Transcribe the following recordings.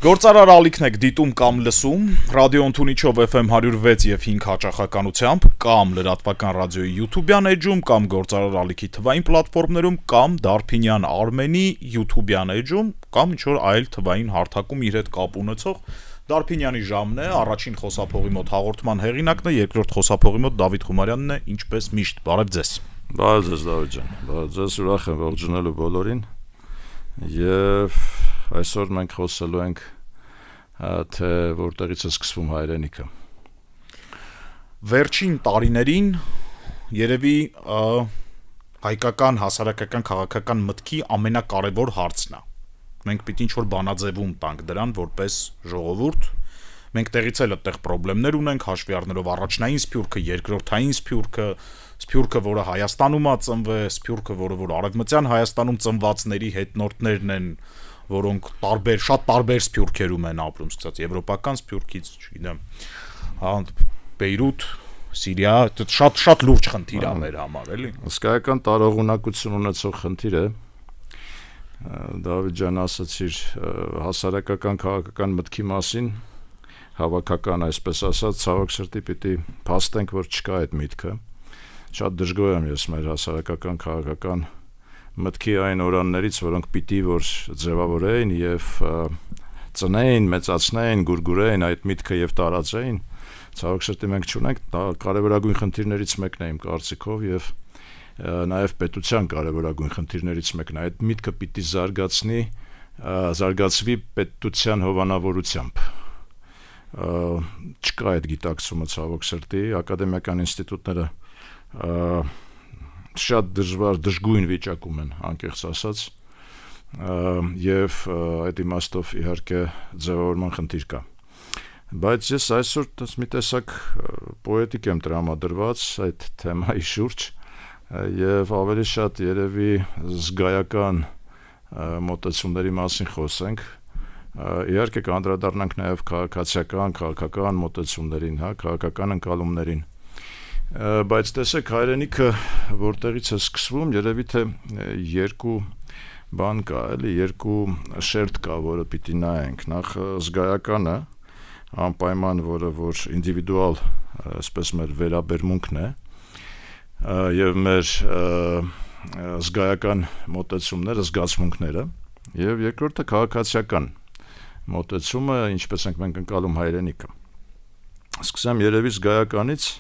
Գործարար ալիքն եք դիտում կամ լսում, ռադիո ընդունիչով FM 106 եւ 5 հաճախականությամբ, կամ լրատվական ռադիոյի YouTube-յան էջում, կամ գործարար ալիքի թվային պլատֆորմներում, կամ Դարփինյան Արմենի YouTube-յան էջում, կամ ինչ-որ այլ թվային հարթակում իր հետ կապ ունեցող Դարփինյանի ժամն է, առաջին խոսափողի մոտ հաղորդման հեղինակն է, երկրորդ խոսափողի մոտ Դավիթ Խումարյանն է, ինչպես միշտ, բարև ձեզ։ Բարև ձեզ Դավիթ ջան, բարև ձեզ, ուրախ եմ ողջունելու բոլորին։ Եվ այսօր մենք խոսելու ենք թե որտեղից է սկսվում հայրենիքը։ Վերջին տարիներին երևի հայկական, հասարակական, քաղաքական մտքի ամենակարևոր հարցն է։ Մենք պիտի ինչ-որ բանաձևում տանք դրան որպես ժողովուրդ։ Մենք տեղից էլ այդտեղ խնդիրներ ունենք, հաշվի առնելով առաջնային սփյուռքը, երկրորդային սփյուռքը, որը Հայաստանում է ծնվել, սփյուռքը, որ Արևմտյան Հայաստանում ծնվածների հետնորդներն են, որոնք շատ տարբեր սփյուռքերում են ապրում, սկսած եվրոպական սփյուռքից, չգիտեմ, Բեյրութ, Սիրիա, շատ լուրջ խնդիր է մեր համար, էլի։ Հսկայական տարողունակություն ունեցող խնդիր է։ Դավիթ ջան, ասացիր հասարակական քաղաքական մտքի մասին, հավաքական, այսպես ասած, ցավոք սրտի պիտի փաստենք, որ չկա այդ միտքը։ Շատ դժգոհ եմ ես մեր հասարակական քաղաքական մտքի այն օրաններից, որոնք պիտի որ ձևավորեին եւ ծնեին, մեծացնեին, գուրգուրեին այդ միտքը եւ տարածեին։ Ցավոք սրտի մենք չունենք, դա կարևորագույն խնդիրներից մեկն է իմ կարծիքով եւ նաեւ պետության կարևորագույն խնդիրներից մեկն է։ Այդ միտքը պիտի զարգացվի պետության հովանավորությամբ։ Չկա այդ գիտակցումը ցավոք սրտի, ակադեմիական ինստիտուտները շատ դժգույն վիճակում են, անկեղծ ասած, եւ այդ իմաստով իհարկե ձևավորման խնդիր կա։ Բայց ես այսօր մի տեսակ պոետիկ եմ տրամադրված այդ թեմայի շուրջ եւ ավելի շատ երևի զգայական մոտեցումների մասին խոսենք։ Իհարկե կանդրադառնանք նաեւ քաղաքական մոտեցումներին, քաղաքական ընկալումներին։ Բայց տեսեք, հայրենիքը որտեղից է սկսվում, երևի թե երկու բան կա, էլի, երկու շերտ կա, որը պիտի նայենք։ Նախ զգայականը, անպայման, որ ինդիվիդուալ, այսպես մեր վերաբերմունքն է, եւ մեր զգայական մոտեցումները, զգացմունքները, եւ երկրորդը քաղաքացիական մոտեցումը, ինչպես ենք մենք ընկալում հայրենիքը։ Սկսեմ երևի զգայականից,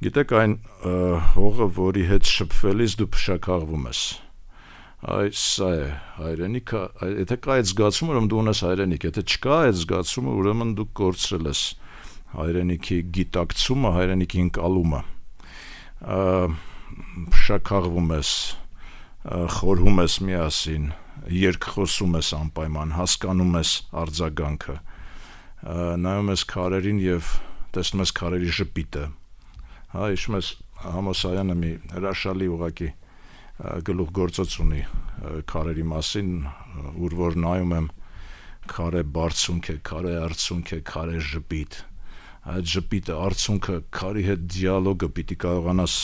գիտեք այն հողը, որի հետ շփվելիս դու փշաքաղվում ես։ Այս է հայրենիքը, եթե կա այդ զգացումը, ուրեմն դու ունես հայրենիք, եթե չկա այդ զգացումը, ուրեմն դու կորցրել ես հայրենիքի գիտակցումը, հայրենիքի ընկալումը։ Փշաքաղվում ես, խորհում ես միասին, երկխոսում ես անպայման, հասկանում ես արձագանքը, նայում ես քարերին եւ տեսնում ես քարերի ժպիտը։ Հիշում ես Համոսայանը մի հրաշալի ուղակի գլուխգործոց ունի քարերի մասին, ուր որ նայում եմ քարե բարձունք է, քարե արցունք է, քարե ժպիտ։ Այդ ժպիտը, արցունքը, քարի հետ դիալոգը պիտի կարողանաս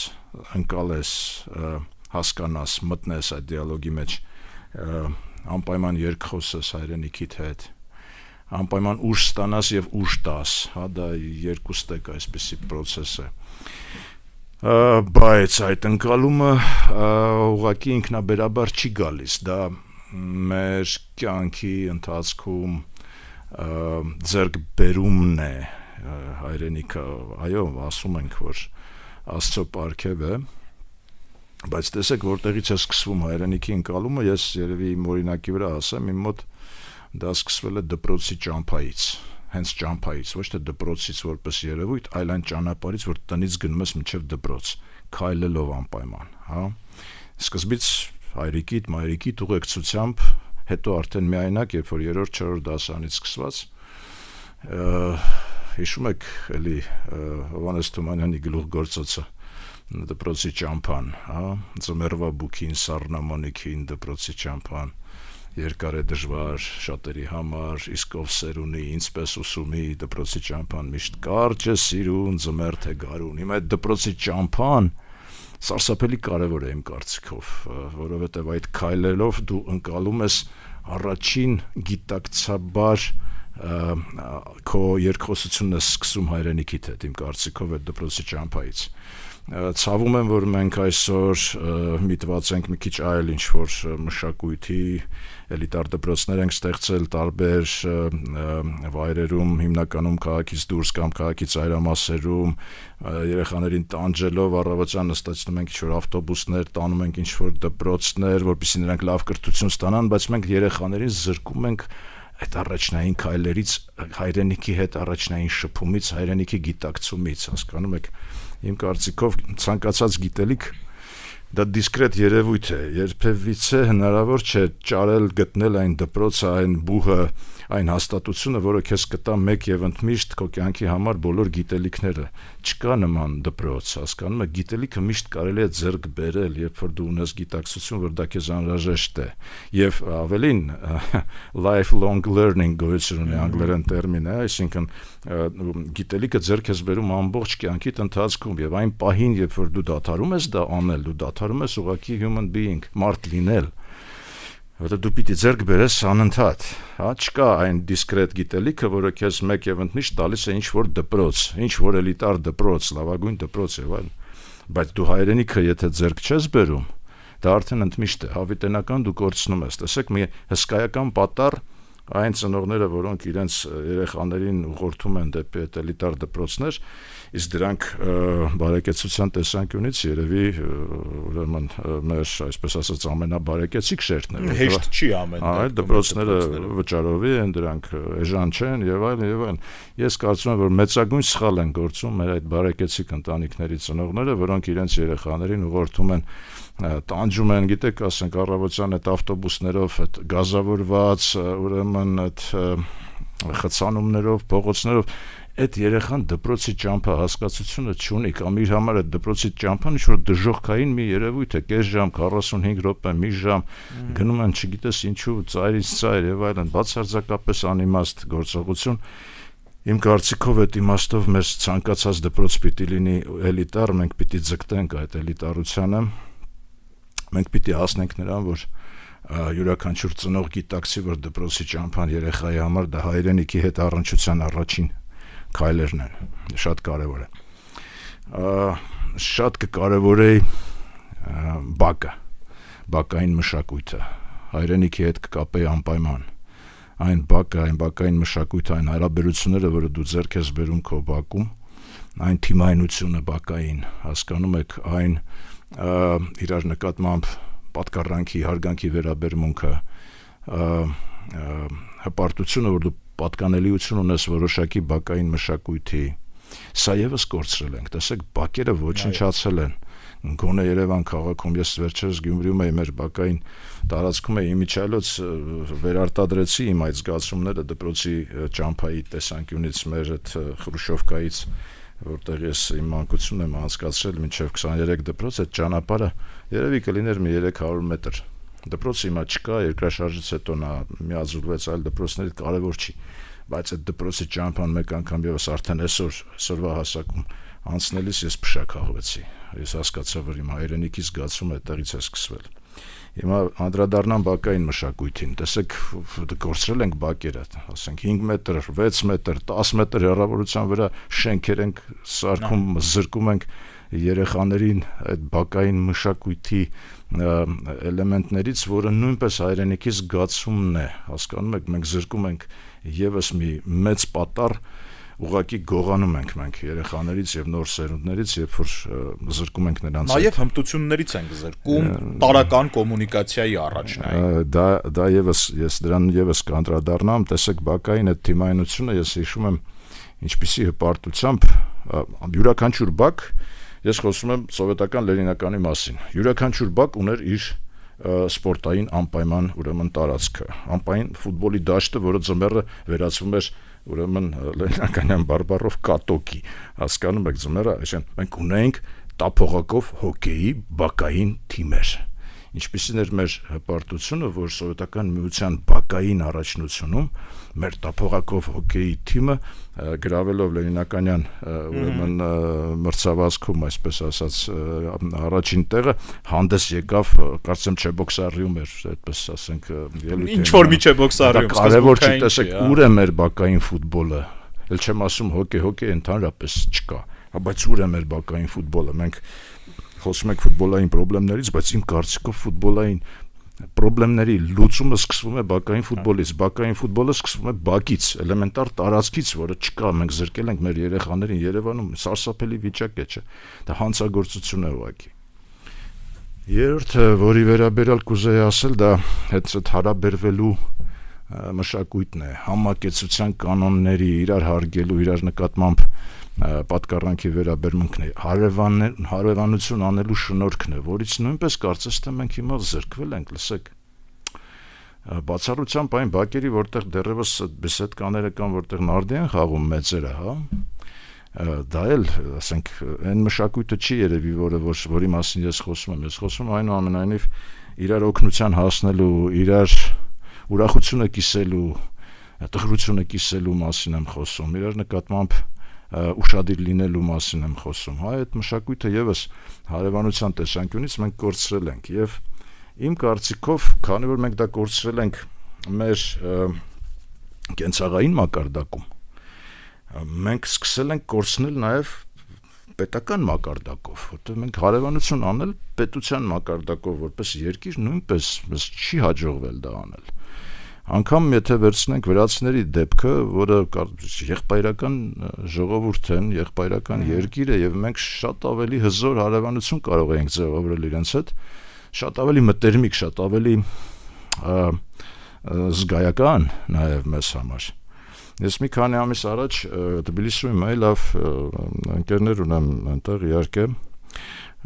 ընկալես, հասկանաս, մտնես այդ դիալոգի մեջ, անպայման երկխոսես հայրենիքիդ հետ, անպայման ուժ ստանաս եւ ուժ տաս, դա երկու ստեկ այսպեսի process է։ Բայց այդ ընկալումը ուղղակի ինքնաբերաբար չի գալիս, դա մեր կյանքի ընթացքում ձեռքբերումն է հայրենիքը, այո, ասում ենք, որ Աստծո պարգև է, բայց տեսեք, որտեղից է սկսվում հայրենիքի ընկալումը, ես երևի իմ օրինակի վրա ասեմ, իմ մոտ դա սկսվել է դպրոցի ճամփայից, հենց ճամփայից, ոչ թե դպրոցից որպես երևույթ, այլ այն ճանապարհից, որ տնից գնում ես մինչև դպրոց, քայլելով անպայման, Սկզբից հայրիկիդ, մայրիկիդ ուղեկցությամբ, հետո արդեն միայնակ, երբ որ 3-4 դասարանից սկսված, հիշում եք էլի Հովհաննես Թումանյանի գլուխգործոցը, դպրոցի ճամփան, Ձմեռվա բուքին, Սառնամանիքին, դպրոցի ճամփան, երկար է դժվար շատերի համար, իսկ ով սեր ունի, ինչպես ուսումի, դպրոցի ճամփան միշտ կարճ է սիրուն, ձմեռ թե գարուն։ Հիմա այդ դպրոցի ճամփան սարսափելի կարևոր է իմ կարծիքով, որովհետև այդ քայլելով դու ընկալում ես առաջին գիտակցաբար քո երկխոսությունը սկսում հայրենիքիդ հետ, իմ կարծիքով այդ դպրոցի ճամփայից։ Ցավում եմ, որ մենք այսօր միտված ենք մի քիչ այլ ինչ-որ մշակույթի էլիտար դպրոցներ ենք ստեղծել տարբեր վայրերում, հիմնականում քաղաքից դուրս կամ քաղաքից այրամասերում, երեխաներին տանջելով առավոտյան նստեցնում ենք ինչ-որ ավտոբուսներ, տանում ենք ինչ-որ դպրոցներ, որպեսզի նրանք լավ կրթություն ստանան, բայց մենք երեխաներին զրկում ենք այդ առաջնային քայլերից, հայրենիքի հետ առաջնային շփումից, հայրենիքի գիտակցումից, հասկանում եք, իմ կարծիքով ցանկացած գիտելիք դա դիսկրետ երևույթ է, երբևիցե հնարավոր չէ ճարել գտնել այն դպրոցը, այն բուհը, այն հաստատությունը, որը քեզ կտա մեկ եւ ընդմիշտ քո կյանքի համար բոլոր գիտելիքները։ Չկա նման դպրոց, հասկանում եք, գիտելիքը միշտ կարելի է ձեռք բերել, երբ որ դու ունես գիտակցություն, որ դա քեզ անհրաժեշտ է։ Եվ ավելին lifelong learning գոյություն ունի անգլերեն տերմին է, այսինքն գիտելիքը ձեռք ես բերում ամբողջ կյանքիդ ընթացքում եւ այն պահին, երբ որ դու դադարում ես դա անել, դու դադարում ես ուղղակի human being, մարդ լինել, որը դու պիտի ձեռք բերես անընդհատ, հա, չկա այն դիսկրետ գիտելիքը, որը քեզ մեկ եւ ընդմիշտ տալիս է ինչ-որ դպրոց, ինչ-որ էլիտար դպրոց, լավագույն դպրոց եւ այլն, բայց դու հայրենիքը եթե ձեռք չես բերում, դա արդեն ընդմիշտ է, հավիտենական դու կորցնում ես, տեսեք, մի հսկայական պատառ այն ծնողները, որոնք իրենց երեխաներին ուղղորդում են դեպի այդ էլիտար դպրոցներ, իսկ դրանք բարեկեցության տեսանկյունից երևի ուրեմն մեր, այսպես ասած, ամենաբարեկեցիկ շերտն է։ Հեշտ չի ամեն այդ դպրոցները վճարովի են, դրանք էժան չեն եւ այլն եւ այլն։ Ես կարծում եմ, որ մեծագույն սխալ են գործում մեր այդ բարեկեցիկ ընտանիքների ծնողները, որոնք իրենց երեխաներին ուղղորդում են տանջում են, գիտեք, ասենք առավոտյան այդ ավտոբուսներով, այդ գազավորված, ուրեմն այդ խցանումներով, փողոցներով, այդ երեխան դպրոցի ճամփա հասկացությունը չունի, կամ իր համար այդ դպրոցի ճամփան ինչ-որ դժոխքային մի երևույթ է, կես ժամ, 45 րոպե, մի ժամ, գնում են, չգիտես ինչու, ծայրից ծայր եւ այլն, բացարձակապես անիմաստ գործողություն։ Իմ կարծիքով այդ իմաստով մեր ցանկացած դպրոց պիտի լինի էլիտար, մենք պիտի ձգտենք այդ էլիտարությանը, մենք պիտի հասնենք նրան, որ յուրաքանչյուր ծնող գիտակցի, որ դպրոցի ճամփան երեխայի համար դա հայրենիքի հետ առնչության առաջին քայլերն են, շատ կարևոր է։ Շատ կկարևորեի բակային մշակույթը, հայրենիքի հետ կկապեի անպայման, այն բակային մշակույթը, այն հարաբերությունները, որը դու ձեռք ես բերում քո բակում, այն թիմայնությունը բակային, հասկանում եք, այն իրար նկատմամբ պատկառանքի, հարգանքի վերաբերմունքը, հպարտությունը, որ դու պատկանելիություն ունես որոշակի բակային մշակույթի, սա եւս կորցրել ենք, տեսեք, բակերը ոչնչացել են, գոնե Երևան քաղաքում, ես վերջերս Գյումրիում էի, մեր բակային տարածքում էի, իմիջիայլոց վերարտադրեցի իմ այդ զգացումները դպրոցի ճամփայի տեսանկյունից, մեր այդ Խրուշովկայից, որտեղ ես իմ մանկությունն եմ անցկացրել մինչև 23 դպրոց, այդ ճանապարհը երևի կլիներ մի 300 մետր։ Դպրոցը հիմա չկա, երկրաշարժից հետո նա միաձուլվեց այլ դպրոցների, կարևոր չի, բայց այդ դպրոցի ճամփան մեկ անգամ եւս արդեն այսօրվա հասակում անցնելիս ես փշաքաղվեցի։ Ես հասկացա, որ իմ հայրենիքի զգացումը այդտեղից է սկսվել։ Հիմա անդրադառնամ բակային մշակույթին, տեսեք, կորցրել ենք բակերը, ասենք 5 մետր, 6 մետր, 10 մետր հեռավորության վրա շենքեր ենք սարքում, զրկում ենք երեխաներին այդ բակային մշակույթի էլեմենտներից, որը նույնպես հայրենիքի զգացումն է, հասկանում եք, մենք զրկում ենք եւս մի մեծ պատառ, ուղղակի գողանում ենք մենք երեխաներից եւ նոր սերունդներից, երբ որ զրկում ենք նրանց։ Նաեւ հմտություններից ենք զրկում տարական կոմունիկացիայի առաջնային։ Դա եւս ես դրան եւս կանդրադառնամ, տեսեք, բակային այդ թիմայնությունը ես հիշում եմ ինչպիսի հպարտությամբ յուրաքանչյուր բակ, ես խոսում եմ սովետական լենինականի մասին, յուրաքանչյուր բակ ուներ իր սպորտային անպայման ուրեմն տարածքը, անպայման ֆուտբոլի դաշտը, որը ձմեռը վերածվում էր ուրեմն լենինականյան բարբառով կատոկի, հասկանում եք, ձմեռը, այսինքն մենք ունենք տափողակով հոկեյի բակային թիմեր։ ինչպիսին էր մեր հպարտությունը, որ սովետական միության բակային առաջնությունում մեր տափողակով հոկեյի թիմը գրավելով Լենինականյան ուրեմն մրցավազքում, այսպես ասած, առաջին տեղը հանդես եկավ, կարծեմ Չեբոքսարիում էր, այդպես ասենք, ելույթ։ Ինչ որ մի Չեբոքսարիում, կարևոր չի, տեսեք, ուր է մեր բակային ֆուտբոլը։ Էլ չեմ ասում հոկեյ ընդհանրապես չկա, բայց ուր է մեր բակային ֆուտբոլը։ Մենք խոսում ենք ֆուտբոլային խնդիրներից, բայց իմ կարծիքով ֆուտբոլային խնդիրների լուծումը սկսվում է բակային ֆուտբոլից, բակային ֆուտբոլը սկսվում է բակից, էլեմենտար տարածքից, որը չկա, մենք զրկել ենք մեր երեխաներին Երևանում, սարսափելի վիճակ է, չէ։ Դա հանցագործություն է ուղղակի։ Երրորդը, որի վերաբերյալ կուզեի ասել, դա այդ հարաբերվելու մշակույթն է, համակեցության կանոնների, իրար հարգելու, իրար նկատմամբ պատկառանքի վերաբերմունքն է, հարևանություն անելու շնորհքն է, որից նույնպես կարծես թե մենք հիմա զրկվել ենք, լսեք։ Բացառությամբ այն բակերի, որտեղ դեռևս բեսեդկաները կան, որտեղ նարդի են խաղում մեծերը, հա։ Դա էլ, ասենք, այն մշակույթը չի երևի, որի մասին ես խոսում եմ, ես խոսում եմ այնուամենայնիվ իրար օգնության հասնելու, իրար ուրախությունը կիսելու, տխրությունը կիսելու մասին եմ խոսում, իրար նկատմամբ ուշադիր լինելու մասին եմ խոսում, հա, այդ մշակույթը եւս հարևանության տեսանկյունից մենք կորցրել ենք եւ իմ կարծիքով, քանի որ մենք դա կորցրել ենք մեր կենցաղային մակարդակում, մենք սկսել ենք կորցնել նաեւ պետական մակարդակով, որտեղ մենք հարևանություն անել պետության մակարդակով որպես երկիր նույնպես մեզ չի հաջողվել դա անել։ Անկամ եթե վերցնենք վրացիների դեպքը, որը եղբայրական ժողովուրդ են, եղբայրական երկիր է եւ մենք շատ ավելի հզոր հարևանություն կարող ենք ձևավորել իրենց հետ, շատ ավելի մտերմիկ, շատ ավելի զգայական նաեւ մեզ համար։ Ես մի քանի ամիս առաջ Թբիլիսիում լավ ընկերներ ունեմ այնտեղ իհարկե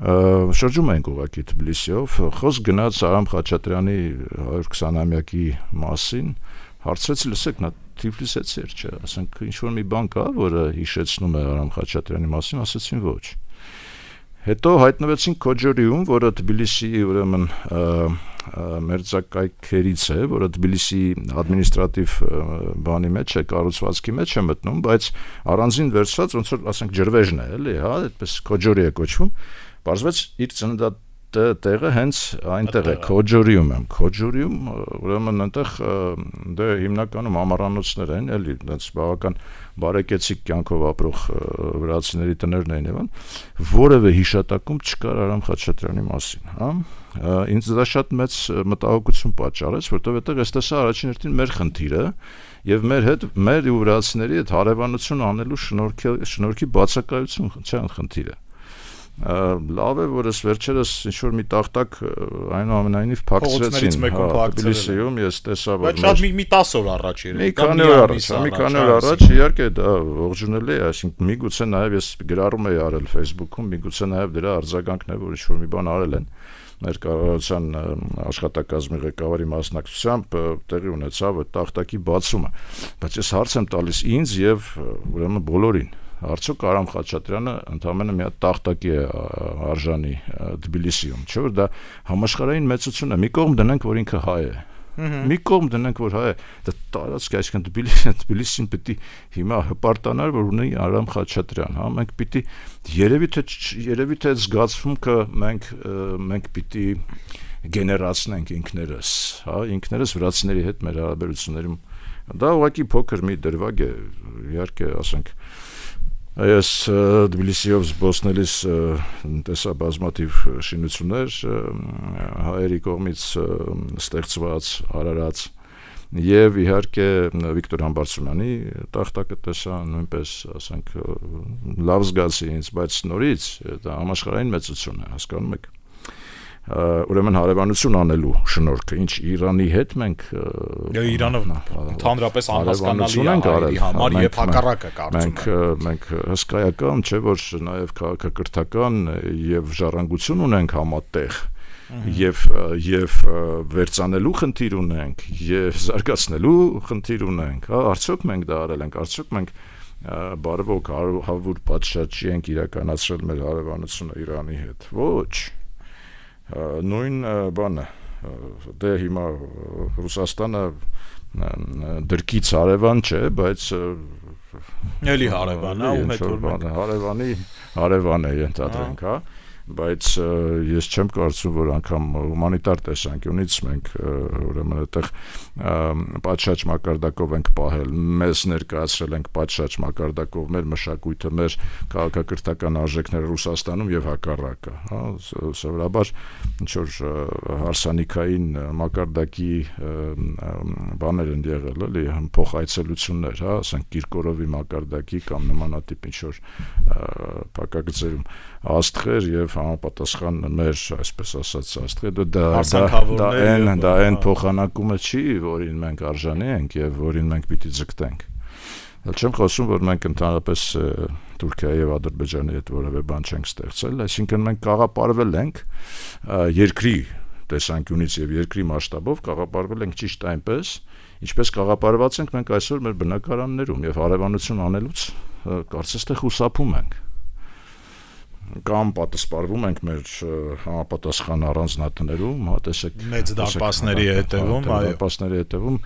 շրջում ենք ուղղակի Թբիլիսիով, խոսք գնաց Արամ Խաչատրյանի 120-ամյակի մասին, հարցրեցի, լսեք, նա Թիֆլիսից էր, չէ, ասենք ինչ-որ մի բան կա, որը հիշեցնում է Արամ Խաչատրյանի մասին, ասեցին ոչ։ Հետո հայտնվեցին Քոջորիում, որը Թբիլիսիի ուրեմն մերձակայքերից է, որը Թբիլիսի ադմինիստրատիվ բանի մեջ է, կառուցվածքի մեջ է մտնում, բայց առանձին վերցված ոնց որ ասենք ջրվեժն է, էլի, հա, այդպես Քոջորի է կոչվում։ Պարզվեց իր ծննդատեղը հենց այնտեղ է, Քոջորիում եմ։ Քոջորիում ուրեմն այնտեղ դե հիմնականում ամառանոցներ են, էլի, այնց բավական բարեկեցիկ կյանքով ապրող վրացիների տներն էին եւ որևէ հիշատակում չկար Արամ Խաչատրյանի մասին, հա։ Ինձ դա շատ մեծ մտահոգություն պատճառեց, որտեղ այդտեղ ես տեսա առաջին հերթին մեր խնդիրը եւ մեր հետ մեր ու վրացիների հետ հարևանություն անելու շնորհքի բացակայություն խնդիրը։ Լավ է, որ ես վերջերս ինչ-որ մի տախտակ այնուամենայնիվ փակցրեցին Թբիլիսիում, ես տեսա, որ բայց շատ մի 10 օր առաջ էր։ Մի քանի օր առաջ, իհարկե դա ողջունելի է, այսինքն միգուցե նաև ես գրառում եի արել Facebook-ում, միգուցե նաև դրա արձագանքն է, որ ինչ-որ մի բան արել են մեր կառավարության աշխատակազմի ղեկավարի մասնակցությամբ տեղի ունեցավ այդ տախտակի բացումը, բայց ես հարց եմ տալիս ինձ եւ ուրեմն բոլորին, արդյոք Արամ Խաչատրյանը ընդամենը մի հատ տախտակի է արժանի Թբիլիսիում, չէ՞ որ դա համաշխարհային մեծություն է, մի կողմ դնենք, որ ինքը հայ է, մի կողմ դնենք, որ հայ է, դա տարածք է, այսինքն Թբիլիսին պետք է հիմա հպարտանար, որ ունի Արամ Խաչատրյան, հա, մենք պիտի երևի թե զգացմունքը մենք պիտի գեներացնենք ինքներս, հա, ինքներս վրացիների հետ մեր հարաբերություններում, դա ուղղակի փոքր մի դրվագ է, իհարկե, ասենք Ես Թբիլիսիով զբոսնելիս տեսա բազմաթիվ շինություններ հայերի կողմից ստեղծված, արարած եւ իհարկե Վիկտոր Համբարձումյանի տախտակը տեսա նույնպես, ասենք, լավ զգացի ինձ, բայց նորից դա համաշխարհային մեծություն է, հասկանում եք։ Ուրեմն հարևանություն անելու շնորհքը, ինչ Իրանի հետ մենք Իրանը ընդհանրապես անհասկանալի է համար եւ հակառակը կարծում եմ։ Մենք հսկայական չէ, որ նաեւ քաղաքակրթական եւ ժառանգություն ունենք համատեղ եւ վերցանելու խնդիր ունենք եւ զարգացնելու խնդիր ունենք, հա, արդյոք մենք դա արել ենք, արդյոք մենք բարվոք հավուր պատշաճի ենք իրականացրել մեր հարևանությունը Իրանի հետ։ Ոչ։ նույն բանը դե հիմա Ռուսաստանը դրկից հարևան չէ, բայց էլի հարևան է, ում հետ որ հարևան է ենթադրենք, հա, բայց ես չեմ կարծում, որ անգամ հումանիտար տեսանկյունից մենք ուրեմն այդտեղ պատշաճ մակարդակով ենք պահել, մեզ ներկայացրել ենք պատշաճ մակարդակով մեր մշակույթը, մեր քաղաքակրթական արժեքները Ռուսաստանում եւ հակառակը, հա, սովորաբար ինչ որ հարսանիքային մակարդակի բաներ են եղել, էլի փոխայցելություններ, հա, ասենք Կիրկորովի մակարդակի կամ նմանատիպ ինչ որ փակագծերում աստղեր եւ համապատասխան մեր, այսպես ասած, աստղեր դա այն փոխանակումը չի, որին մենք արժանի ենք եւ որին մենք պիտի ձգտենք։ Չեմ խոսում, որ մենք ընդհանրապես Թուրքիայի եւ Ադրբեջանի հետ որևէ բան չենք ստեղծել, այսինքն մենք կաղապարվել ենք երկրի տեսանկյունից եւ երկրի մասշտաբով կաղապարվել ենք ճիշտ այնպես, ինչպես կաղապարված ենք մենք այսօր մեր բնակարաններում եւ հարևանություն անելուց կարծես թե խուսափում ենք կամ պատասպարվում ենք մեր համապատասխան առանձնատներում, հա, տեսեք մեծ դարպասների հետևում, այո, դարպասների հետևում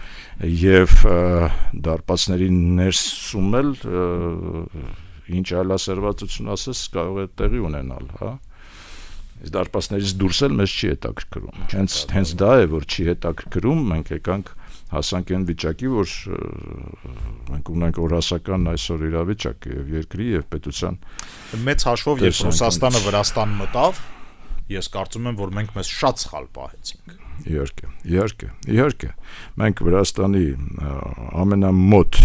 եւ դարպասների ներսում էլ ինչ այլասերվածություն ասես կարող է տեղի ունենալ, հա։ Իսկ դարպասներից դուրս էլ մեզ չի հետաքրքրում։ Հենց դա է, որ չի հետաքրքրում, մենք եկանք հասանք այն վիճակի, որ մենք ունենք օրասական այսօր իրավիճակ եւ երկրի եւ պետության մեծ հաշվով երբ Ռուսաստանը Վրաստան մտավ, ես կարծում եմ, որ մենք մեզ շատ սխալ պահեցինք։ Իհարկե։ Մենք Վրաստանի ամենամոտ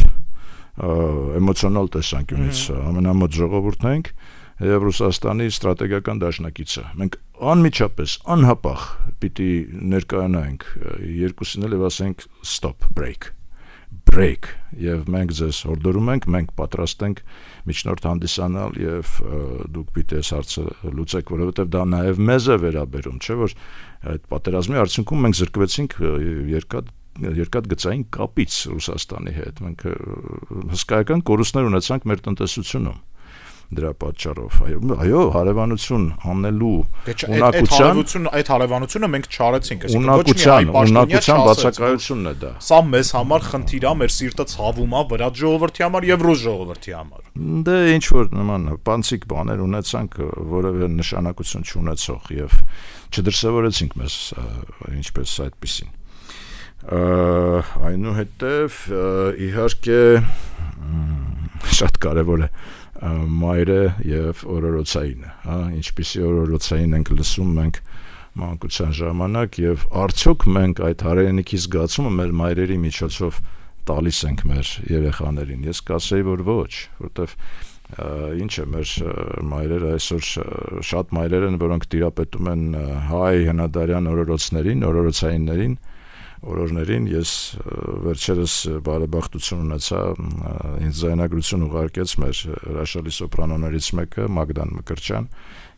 էմոցիոնալ տեսանկյունից ամենամոտ ժողովուրդն ենք եւ Ռուսաստանի ստրատեգիական դաշնակիցը։ Մենք անմիջապես անհապաղ պիտի ներկայանանք երկուսին էլ եւ ասենք stop, break եւ մենք ձեզ հորդորում ենք, մենք պատրաստ ենք միջնորդ հանդիսանալ եւ դուք պիտի այս հարցը լուծեք, որովհետեւ դա նաեւ մեզ է վերաբերում, չէ՞ որ այդ պատերազմի արդյունքում մենք զրկվեցինք երկաթգծային կապից Ռուսաստանի հետ։ Մենք հսկայական կորուստներ ունեցանք մեր տնտեսությունում դրա պատճառով, այո, հարևանություն անելու ունակության այդ հարևանությունը մենք չարեցինք, ունակության բացակայությունն է դա։ Սա մեզ համար խնդիր է, մեր սիրտը ցավում է վրաց ժողովրդի համար եւ ռուս ժողովրդի համար։ Դե ինչ որ նման պանցիկ բաներ ունեցանք, որևէ նշանակություն չունեցող եւ չդրսևորեցինք մեզ ինչպես այդպեսին։ Այնուհետև իհարկե շատ կարևոր է մայրը եւ օրորոցայինը, հա, ինչպիսի օրորոցային ենք լսում մենք մանկության ժամանակ եւ արդյոք մենք այդ հայրենիքի զգացումը մեր մայրերի միջոցով տալիս ենք մեր երեխաներին։ Ես կասեի, որ ոչ, որտեվ ինչ է մեր մայրերը այսօր շատ մայրեր են, որոնք տիրապետում են հայ հնադարյան օրորոցայիններին, օրորներին ես վերջերս բարեբախտություն ունեցա ինձ զայնագրություն ուղարկեց մեր հրաշալի սոպրանոներից մեկը Մագդան Մկրտչյան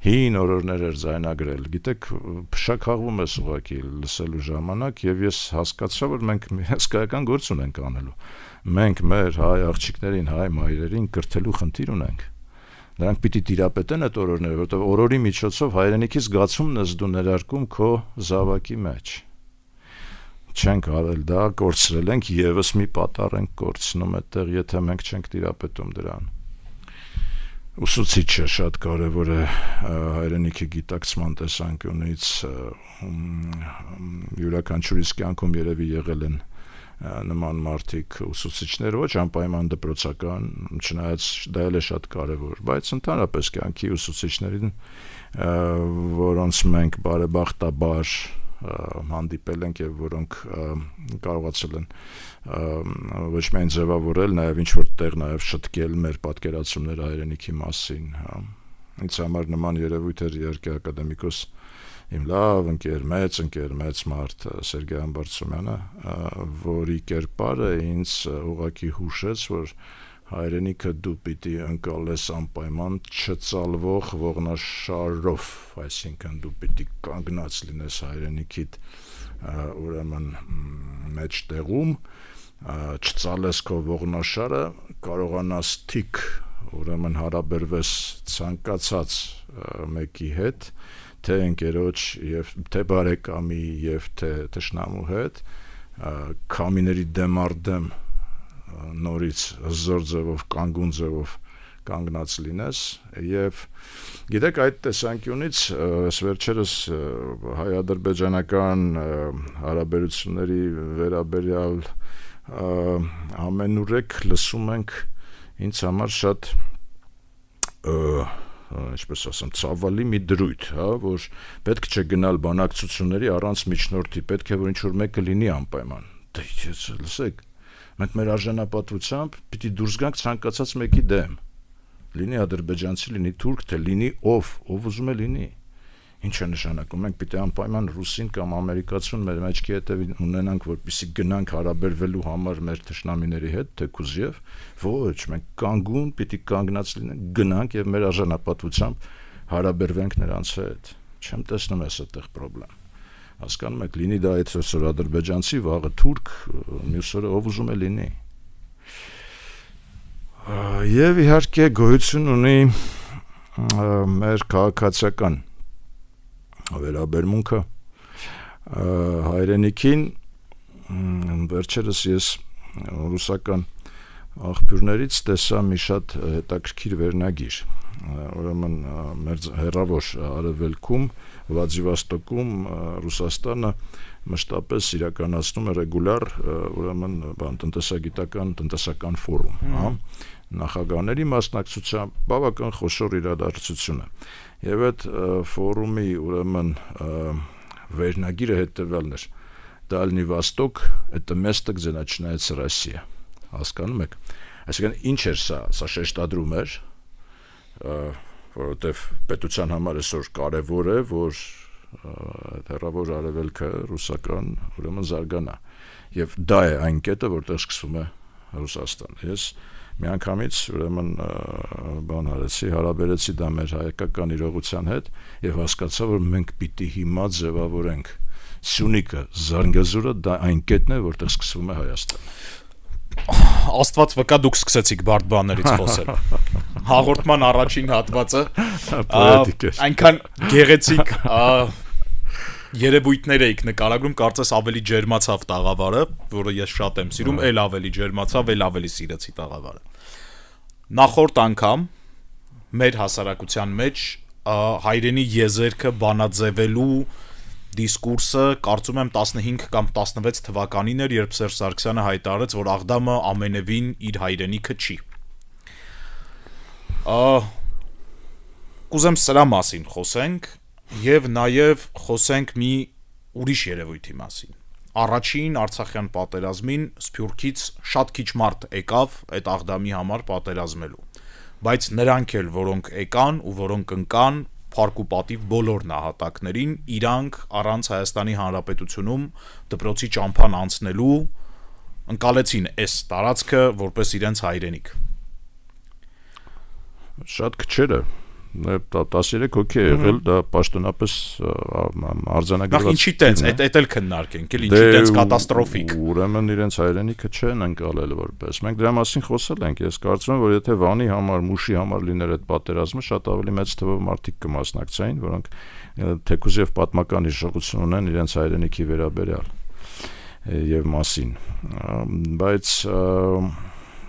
հին օրորներ էր զայնագրել գիտեք փշաքաղվում ես ուղակի լսելու ժամանակ եւ ես հասկացա որ մենք հսկայական գործ ունենք անելու մենք մեր հայ աղջիկներին հայ մայրերին կրթելու խնդիր ունենք նրանք պիտի տիրապետեն այդ օրորները որովհետեւ օրորի միջոցով հայրենիքի զգացումն ես դու ներարկում քո զավակի մեջ չենք արել դա, կորցրել ենք եւս մի պատառ ենք կորցնում այդտեղ, եթե մենք չենք տիրապետում դրան։ Ուսուցիչը շատ կարևոր է հայրենիքի գիտակցման տեսանկյունից յուրաքանչյուրիս կյանքում երևի եղել են նման մարդիկ ուսուցիչներ ոչ անպայման դպրոցական, չնայած դա էլ է շատ կարևոր, բայց ընդհանրապես կյանքի ուսուցիչներին, որոնց մենք բարեբախտաբար հանդիպել ենք եւ որոնք կարողացել են ոչ միայն ձևավորել, նաեւ ինչ որ տեղ նաեւ շտկել մեր պատկերացումները հայրենիքի մասին, հա։ Ինձ համար նման երևույթ էր իհարկե ակադեմիկոս իմ լավ ընկեր, մեծ մարդ Սերգեյ Ամբարձումյանը, որի կերպարը ինձ ուղղակի հուշեց, որ հայրենիքը դու պիտի ընկալես անպայման չծալվող ողնաշարով, այսինքն դու պիտի կանգնած լինես հայրենիքիդ ուրեմն մեջ տեղում, չծալես քո ողնաշարը, կարողանաս թիք ուրեմն հարաբերվես ցանկացած մեկի հետ, թե ընկերոջ եւ թե բարեկամի եւ թե թշնամու հետ քամիների դեմ առ դեմ նորից հզոր ձևով կանգուն ձևով կանգնած լինես եւ գիտեք այդ տեսանկյունից վերջերս հայ-ադրբեջանական հարաբերությունների վերաբերյալ ամենուրեք լսում ենք ինձ համար շատ ինչպես ասեմ ցավալի մի դրույթ, հա, որ պետք չէ գնալ բանակցությունների առանց միջնորդի, պետք է որ ինչ-որ մեկը լինի անպայման։ Դե լսեք, մենք մեր արժանապատվությամբ պիտի դուրս գանք ցանկացած մեկի դեմ։ Լինի ադրբեջանցի, լինի թուրք, թե լինի ով ուզում է լինի։ Ինչ է նշանակում, մենք պիտի անպայման ռուսին կամ ամերիկացուն մեր մեջքի հետևին ունենանք, որպեսզի գնանք հարաբերվելու համար մեր թշնամիների հետ, թեկուզ եւ ոչ, մենք կանգուն պիտի կանգնած լինենք, գնանք եւ մեր արժանապատվությամբ հարաբերվենք նրանց հետ։ Չեմ տեսնում ես այդտեղ խնդրեմ։ Հասկանում եք, լինի դա այսօր ադրբեջանցի, վաղը թուրք, մյուս օրը ով ուզում է լինի։ Եվ իհարկե գոյություն ունի մեր քաղաքացիական վերաբերմունքը հայրենիքին վերջերս ես ռուսական աղբյուրներից տեսա մի շատ հետաքրքիր վերնագիր ուրեմն մեր հեռավոր արևելքում Վլադիվոստոկում Ռուսաստանը մշտապես իրականացնում է ռեգուլար ուրեմն տնտեսական ֆորում, հա, նախագահների մասնակցությամբ բավական խոշոր իրադարձություն է։ Եվ այդ ֆորումի ուրեմն վերնագիրը հետևյալն էր. Դալնի Վոստոկ это место, где начинается Россия։ Հասկանում եք։ Այսինքն ինչ էր սա շեշտադրում էր, որովհետև պետության համար այսօր կարևոր է, որ հեռավոր արևելքը ռուսական ուրեմն զարգանա։ Եվ դա է այն կետը, որտեղ սկսվում է Ռուսաստանը։ Ես միանգամից ուրեմն բան արեցի, հարաբերեցի դա մեր հայկական իրողության հետ եւ հասկացա, որ մենք պիտի հիմա ձևավորենք Սյունիքը, Զանգեզուրը, դա այն կետն է, որտեղ սկսվում է Հայաստանը։ Աստված վկա դուք սկսեցիք բարդ բաներից խոսել։ Հաղորդման առաջին հատվածը պոետիկ է։ Այնքան գեղեցիկ երևույթներ էիք նկարագրում, կարծես ավելի ջերմացավ տաղավարը, որը ես շատ եմ սիրում, էլ ավելի ջերմացավ, էլ ավելի սիրեցի տաղավարը։ Նախորդ անգամ մեր հասարակության մեջ հայրենի եզերքը բանաձևելու դիսկուրսը կարծում եմ 15 կամ 16 թվականին էր, երբ Սերժ Սարգսյանը հայտարարեց, որ Աղդամը ամենևին իր հայրենիքը չի։ Կուզեմ սրա մասին խոսենք եւ նաեւ խոսենք մի ուրիշ երևույթի մասին։ Առաջին Արցախյան պատերազմին Սփյուռքից շատ քիչ մարդ եկավ այդ Աղդամի համար պատերազմելու, բայց նրանք էլ, որոնք եկան ու որոնք ընկան փառք ու պատիվ բոլոր նահատակներին, իրանք առանց Հայաստանի Հանրապետությունում դպրոցի ճամփան անցնելու ընկալեցին այս տարածքը որպես իրենց հայրենիք։ Շատ քչերը 13 հոգի է եղել, դա պաշտոնապես արձանագրված։ Նախ ինչի տենց, այդ էլ քննարկենք, էլ ինչի տենց կատաստրոֆիկ։ Ուրեմն իրենց հայրենիքը չեն ընկալել որպես։ Մենք դրա մասին խոսել ենք, ես կարծում եմ, որ եթե Վանի համար, Մուշի համար լիներ այդ պատերազմը, շատ ավելի մեծ թվով մարդիկ կմասնակցեին, որոնք թեկուզ եւ պատմական հիշողություն ունեն իրենց հայրենիքի վերաբերյալ եւ մասին։ Բայց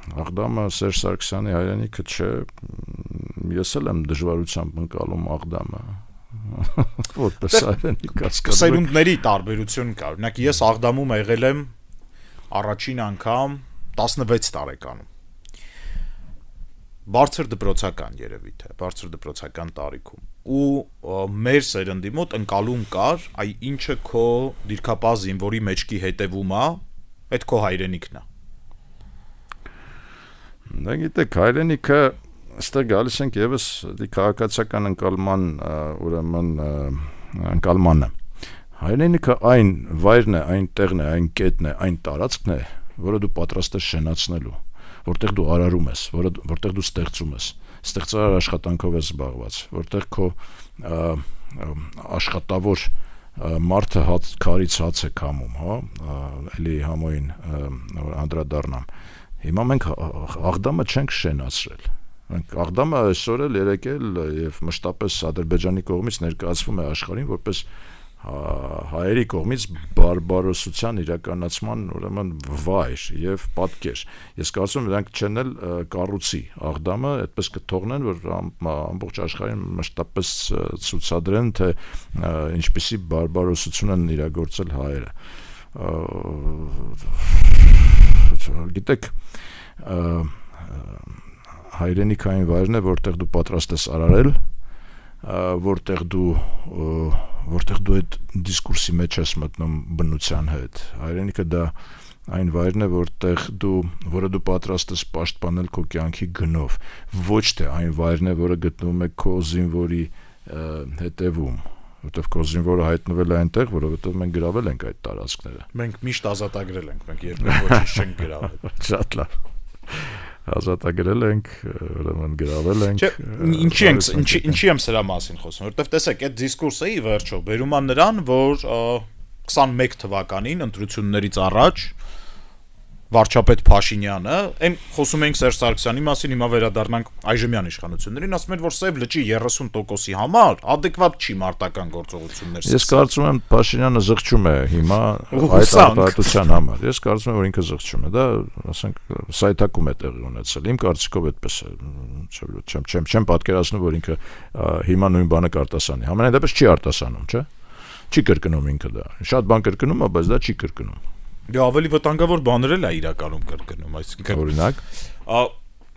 Աղդամը Սերժ Սարգսյանի հայրենիքը չէ, ես էլ եմ դժվարությամբ ընկալում Աղդամը որպես հայրենիք կասկածում։ Սերունդների տարբերություն կա։ Օրինակ ես Աղդամում եղել եմ առաջին անգամ 16 տարեկանում։ Բարձր դպրոցական երևույթ է, բարձր դպրոցական տարիքում։ Ու մեր սերնդի մոտ ընկալում կար, այ ինչը քո դիրքապահ զինվորի մեջքի հետևում է, այդ քո հայրենիքն է։ Դա գիտեք, հայրենիքը այստեղ գալիս ենք եւս դի քաղաքացիական ընկալման ուրեմն ընկալմանը։ Հայրենիքը այն վայրն է, այն տեղն է, այն կետն է, այն տարածքն է, որը դու պատրաստ ես շենացնելու, որտեղ դու արարում ես, որտեղ դու ստեղծում ես, ստեղծարար աշխատանքով ես զբաղված, որտեղ քո աշխատավոր մարդը քարից հաց է քամում, հա, էլի համոին անդրադառնամ։ Հիմա մենք Աղդամը չենք շենացրել։ Մենք Աղդամը այսօր էլ եկել եւ մշտապես Ադրբեջանի կողմից ներկայացվում է աշխարհին որպես հայերի կողմից բարբարոսության իրականացման ուրեմն վայր եւ պատկեր։ Ես կարծում եմ նրանք չեն էլ կառուցի Աղդամը, այդպես կթողնեն, որ ամբողջ աշխարհին մշտապես ցուցադրեն, թե ինչպիսի բարբարոսություն են իրագործել հայերը։ Գիտեք, հայրենիքային վայրն է, որտեղ դու պատրաստ ես արարել, որտեղ դու այդ դիսկուրսի մեջ ես մտնում բնության հետ։ Հայրենիքը դա այն վայրն է, որը դու պատրաստ ես պաշտպանել քո կյանքի գնով, ոչ թե այն վայրն է, որը գտնվում է քո զինվորի հետևում, որտեղ քո զինվորը հայտնվել է այնտեղ, որովհետև մենք գրավել ենք այդ տարածքները։ Մենք միշտ ազատագրել ենք, մենք երբեք ոչինչ չենք գրավել։ Շատ լավ։ Ազատագրել ենք, ուրեմն գրավել ենք։ Ինչի եմ սրա մասին խոսում, որովհետև տեսեք, այդ դիսկուրսը ի վերջո բերում է նրան, որ 21 թվականին ընտրություններից առաջ վարչապետ Փաշինյանը, այն խոսում ենք Սերժ Սարգսյանի մասին, հիմա վերադառնանք այժմյան իշխանություններին, ասում են, որ Սև լճի 30%-ի համար ադեկվատ չի մարտական գործողություններ։ Ես կարծում եմ Փաշինյանը զղջում է հիմա այդ արտահայտության համար։ Ես կարծում եմ, որ ինքը զղջում է, դա, ասենք, սայթակում է տեղի ունեցել։ Իմ կարծիքով այդպես է, չեմ պատկերացնում, որ ինքը հիմա նույն բանը կարտասանի։ Համենայն դեպս չի արտասանում, չէ՞։ Չի կրկնում ինքը դա։ Շատ բան կրկնում է, բայց դա չի կրկնում։ Դե ավելի վտանգավոր բաներ էլ է իրականում կրկնում, այսինքն օրինակ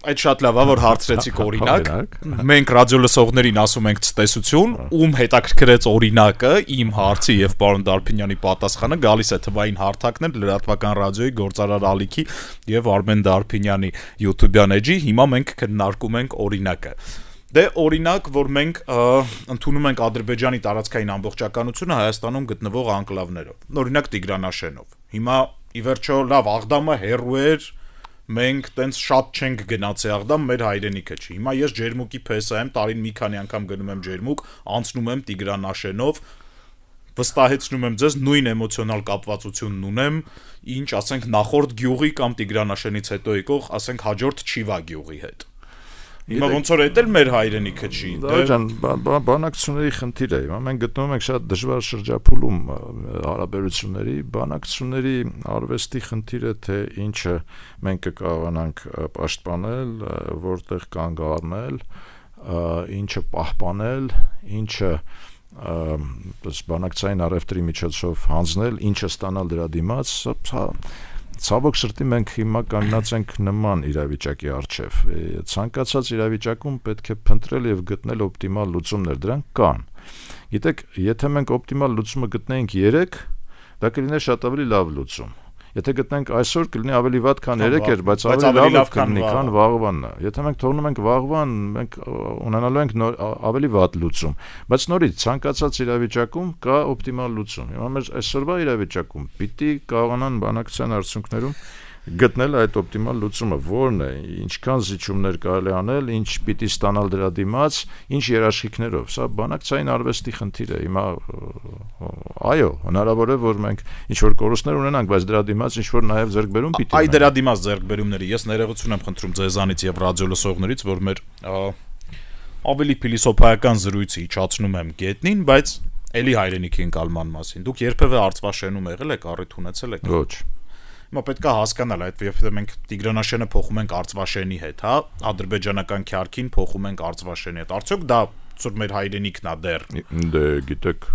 այդ շատ լավ է որ հարցրեցիք օրինակ մենք ռադիո լսողներին ասում ենք ցտեսություն ում հետաքրքրեց օրինակը իմ հարցի եւ պարոն Դարփինյանի պատասխանը գալիս է թվային հարթակներ լրատվական ռադիոյի գործարար Ալիքի եւ Արմեն Դարփինյանի YouTube-յան էջի հիմա մենք քննարկում ենք օրինակը Դե օրինակ, որ մենք ընդունում ենք Ադրբեջանի տարածքային ամբողջականությունը Հայաստանում գտնվող անկլավներով։ Օրինակ Տիգրանաշենով։ Հիմա ի վերջո լավ Աղդամը հեռու էր, մենք տենց շատ չենք գնացի Աղդամ, մեր հայրենիքը չի։ Հիմա ես Ջերմուկի փեսա եմ, տարին մի քանի անգամ գնում եմ Ջերմուկ, անցնում եմ Տիգրանաշենով, վստահեցնում եմ ձեզ նույն էմոցիոնալ կապվածությունն ունեմ, ինչ ասենք նախորդ գյուղի կամ Տիգրանաշենից հետո եկող, ասենք հաջորդ Չիվա գյուղի հետ։ Հիմա ոնց որ էդ էլ մեր հայրենիքը չի։ Դա ջան, բանակցությունների խնդիր է։ Հիմա մենք գտնվում ենք շատ դժվար շրջափուլում հարաբերությունների, բանակցությունների արվեստի խնդիրը, թե ինչը մենք կկարողանանք պաշտպանել, որտեղ կանգ առնել, ինչը պահպանել, ինչը բանակցային առևտրի միջոցով հանձնել, ինչը ստանալ դրա դիմաց, Ցավոք սրտի մենք հիմա կանգնած ենք նման իրավիճակի առջև։ Ցանկացած իրավիճակում պետք է փնտրել եւ գտնել օպտիմալ լուծումներ, դրանք կան։ Գիտեք, եթե մենք օպտիմալ լուծումը գտնեինք 3, դա կլիներ շատ ավելի լավ լուծում։ Եթե գտնենք այսօր կլինի ավելի վատ քան 3 էր, բայց ավելի լավ կլինի քան վաղվանն է։ Եթե մենք թողնում ենք վաղվան, մենք ունենալու ենք ավելի վատ լուծում։ Բայց նորից ցանկացած իրավիճակում կա օպտիմալ լուծում։ Հիմա մեր այսօրվա իրավիճակում պիտի կարողանան բանակցության արդյունքներում գտնել այդ օպտիմալ լուծումը, որն է, ինչքան զիջումներ կարելի անել, ինչ պիտի ստանալ դրա դիմաց, ինչ երաշխիքներով։ Սա բանակցային արվեստի խնդիր է։ Հիմա այո, հնարավոր է, որ մենք ինչ որ կորուստներ ունենանք, բայց դրա դիմաց ինչ որ նաև ձեռքբերում պիտի ունենանք։ Այ դրա դիմաց ձեռքբերումների ես ներողություն եմ խնդրում ձեզանից եւ ռադիո լսողներից, որ մեր ավելի փիլիսոփայական զրույցը իջացնում եմ գետնին, բայց էլի հայրենիքի ընկալման մասին։ Դուք երբևէ Արցվաշենում եղել եք, առիթ ունեցել եք։ Ոչ։ Հիմա պետք է հասկանալ այդ երբ մենք Տիգրանաշենը փոխում ենք Արցվաշենի հետ, հա, ադրբեջանական քյարքին փոխում ենք Արցվաշենի հետ։ Արդյոք դա ծուր մեր հայրենիքն է դեռ։ Դե գիտեք,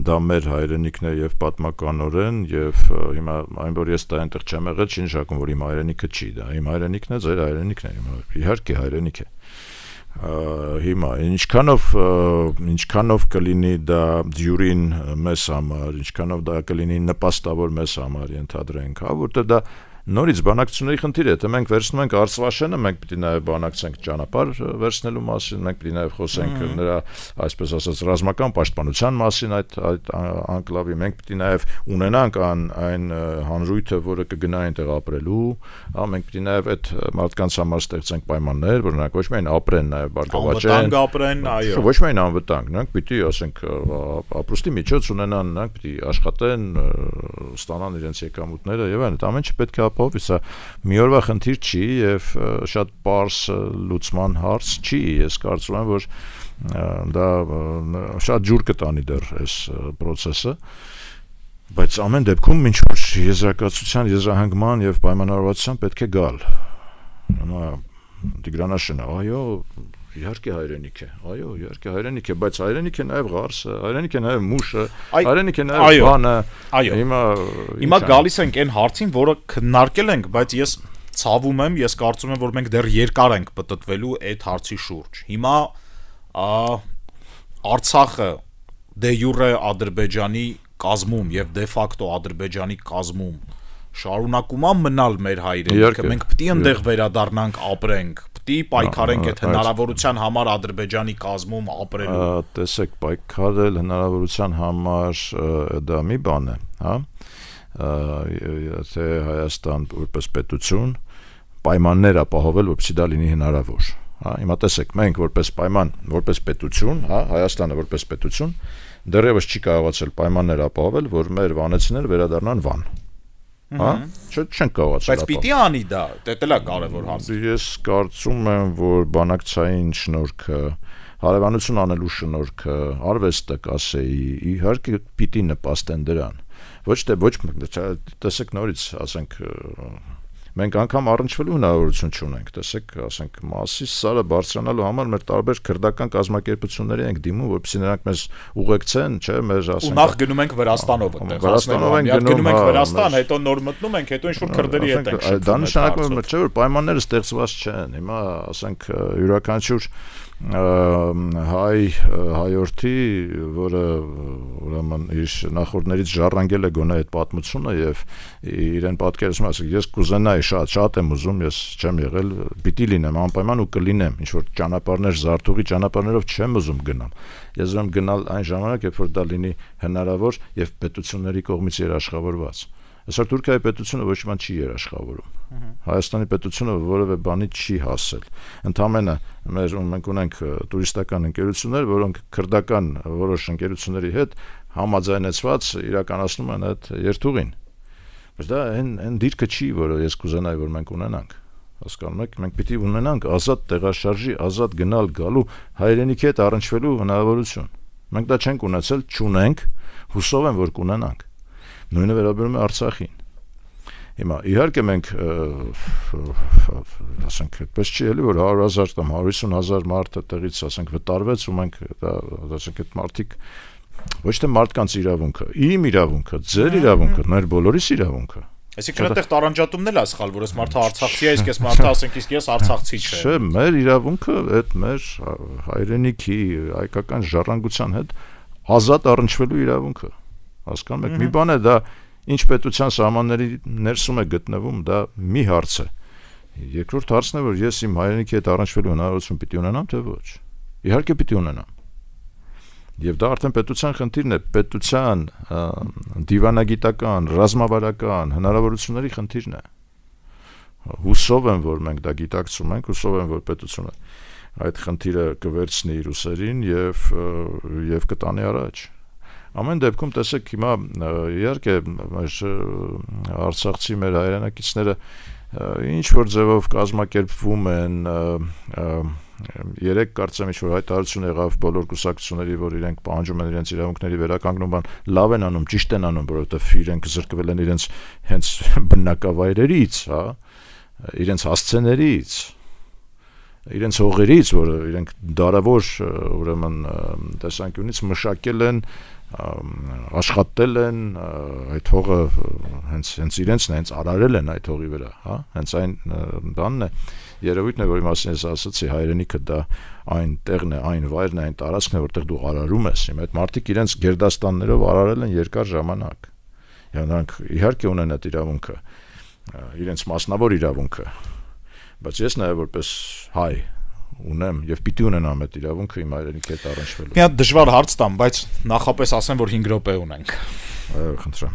դա մեր հայրենիքն է եւ պատմականորեն եւ հիմա այն որ ես դա այնտեղ չեմ եղել, չի նշանակում որ իմ հայրենիքը չի, դա իմ հայրենիքն է, ձեր հայրենիքն է, իհարկե հայրենիք է։ Հիմա ինչքանով կլինի դա դյուրին մեզ համար, ինչքանով դա կլինի նպաստավոր մեզ համար ենթադրենք, հա, որտեղ դա նորից բանակցությունների խնդիր է, թե մենք վերցնում ենք Արցվաշենը, մենք պիտի նաև բանակցենք ճանապարհ վերցնելու մասին, մենք պիտի նաև խոսենք նրա, այսպես ասած, ռազմական պաշտպանության մասին այդ անկլավի, մենք պիտի նաև ունենանք այն հանրույթը, որը կգնա այնտեղ ապրելու, հա, մենք պիտի նաև այդ մարդկանց համար ստեղծենք պայմաններ, որ նրանք ոչ միայն ապրեն, նաև բարգավաճեն, անվտանգ ապրեն, այո, ոչ միայն անվտանգ, նրանք պիտի, ասենք, ապրուստի միջոց ունենան, նրանք պիտի աշխատեն, ստանան իրենց եկամուտները եւ այլն, ամեն ինչ պետք է ապահովի, սա մի օրվա խնդիր չի եւ շատ པարզ լուծման հարց չի, ես կարծում եմ, որ դա շատ ջուր կտանի դեռ այս process-ը, բայց ամեն դեպքում ինչ որ եզրակացության, եզրահանգման եւ պայմանավորվածության պետք է գալ։ Տիգրանաշենը, այո, իհարկե հայրենիք է, այո, իհարկե հայրենիք է, բայց հայրենիք է նաև ղարսը, հայրենիք է նաև մուշը, հայրենիք է նաև բանը, հիմա գալիս ենք այն հարցին, որը քննարկել ենք, բայց ես ցավում եմ, ես կարծում եմ, որ մենք դեռ երկար ենք պտտվելու այդ հարցի շուրջ։ Հիմա Արցախը դե յուրե Ադրբեջանի կազմում եւ դե ֆակտո Ադրբեջանի կազմում շարունակում է մնալ մեր հայրենիքը, մենք պետք է այնտեղ վերադառնանք, ապրենք, պետք է պայքարենք այդ հնարավորության համար Ադրբեջանի կազմում ապրելու։ Տեսեք, պայքարել հնարավորության համար դա մի բան է, հա։ Թե Հայաստան որպես պետություն պայմաններ ապահովել, որպեսզի դա լինի հնարավոր, հա։ Հիմա տեսեք, մենք որպես պայման, որպես պետություն, հա, Հայաստանը որպես պետություն դեռևս չի կարողացել պայմաններ ապահովել, որ մեր վանեցիները վերադառնան Վան։ Հա, չեն կարողացել։ Բայց պիտի անի դա, դա է կարևոր հարց։ Ես կարծում եմ, որ բանակցային շնորհքը, հարևանություն անելու շնորհքը, արվեստը կասեի, իհարկե պիտի նպաստեն դրան։ Ոչ տեսեք նորից, ասենք մենք անգամ առնչվելու հնարավորություն չունենք, տեսեք, ասենք Մասիս սարը բարձրանալու համար մեր տարբեր քրդական կազմակերպությունների ենք դիմում, որպեսզի նրանք մեզ ուղեկցեն, չէ, մեր ասենք։ Ու նախ գնում ենք Վրաստանով այդտեղ, Վրաստանով ենք գնում Վրաստան, հետո նոր մտնում ենք, հետո ինչ-որ քրդերի հետ ենք շփվում։ Դա նշանակում է, չէ, որ պայմանները ստեղծված չեն։ Հիմա ասենք յուրաքանչյուր հայորդի, որը ուրեմն իր նախորդներից ժառանգել է գոնե այդ պատմությունը եւ իրեն պատկերացնում, ասեք, ես կուզենայի շատ եմ ուզում, ես չեմ եղել, պիտի լինեմ անպայման ու կլինեմ, ինչ որ ճանապարհներ, զարթուղի ճանապարհներով չեմ ուզում գնամ։ Ես ուզում գնալ այն ժամանակ, երբ որ դա լինի հնարավոր եւ պետությունների կողմից երաշխավորված։ Այսօր Թուրքիայի պետությունը ոչ մի չի երաշխավորում։ Հայաստանի պետությունը որևէ բանի չի հասել։ Ընդամենը մենք ունենք տուրիստական ընկերություններ, որոնք քրդական որոշ ընկերությունների հետ համաձայնեցված իրականացնում են այդ երթուղին։ Բայց դա այն դիրքը չի, որը ես կուզենայի, որ մենք ունենանք։ Հասկանում եք, մենք պիտի ունենանք ազատ տեղաշարժի, ազատ գնալ գալու հայրենիքի հետ առնչվելու հնարավորություն։ Մենք դա չենք ունեցել, չունենք, հուսով եմ, որ կունենանք։ Նույնը վերաբերում է Արցախին։ Հիմա իհարկե մենք ասենք այդպես չի էլի որ 100,000 կամ 150,000 մարդ այդտեղից ասենք վտարվեց ու մենք դա ասենք այդ մարդիկ ոչ թե մարդկանց իրավունքը, իմ իրավունքը, ձեր իրավունքը, մեր բոլորիս իրավունքը։ Այսինքն այդտեղ տարանջատումն էլ է սխալ, որ այս մարդը Արցախցի է, իսկ այս մարդը ասենք իսկ ես Արցախցի չեմ։ Չէ, մեր իրավունքը այդ մեր հայրենիքի հայկական ժառանգության հետ ազատ առնչվելու իրավունքը։ Հասկանում եք, մի բան է դա ինչ պետության սահմանների ներսում է գտնվում, դա մի հարց է։ Երկրորդ հարցն է, որ ես իմ հայրենիքի հետ առնչվելու հնարավորություն պիտի ունենամ, թե ոչ։ Իհարկե պիտի ունենամ։ Եվ դա արդեն պետության խնդիրն է, պետության դիվանագիտական, ռազմավարական հնարավորությունների խնդիրն է։ Հուսով եմ, որ մենք դա գիտակցում ենք, հուսով եմ, որ պետությունը այդ խնդիրը կվերցնի իր ուսերին եւ կտանի առաջ։ Ամեն դեպքում տեսեք հիմա իհարկե մեր արցախցի մեր հայրենակիցները ինչ որ ձևով կազմակերպվում են երեք կարծեմ ինչ որ հայտարարություն եղավ բոլոր կուսակցությունների որ իրենք պահանջում են իրենց իրավունքների վերականգնում լավ են անում ճիշտ են անում որովհետև իրենք զրկվել են իրենց հենց բնակավայրերից հա իրենց հասցեներից իրենց հողերից որը իրենք դարավոր ուրեմն տեսանկյունից մշակել են աշխատել են այդ հողը հենց իրենցն է հենց արարել են այդ հողի վրա հա հենց այն բանն է երևույթն է որի մասին ես ասացի հայրենիքը դա այն տեղն է այն վայրն է այն տարածքն է որտեղ դու արարում ես հիմա այդ մարդիկ իրենց գերդաստաններով արարել են երկար ժամանակ եւ նրանք իհարկե ունեն այդ իրավունքը իրենց մասնավոր իրավունքը բայց ես նաեւ որպես հայ ունեմ եւ պիտի ունենամ այդ իրավունքը իմ հայրենիքի հետ առնչվելու։ Մի հատ դժվար հարց տամ, բայց նախապես ասեմ, որ 5 րոպե ունենք։ Այո, խնդրեմ։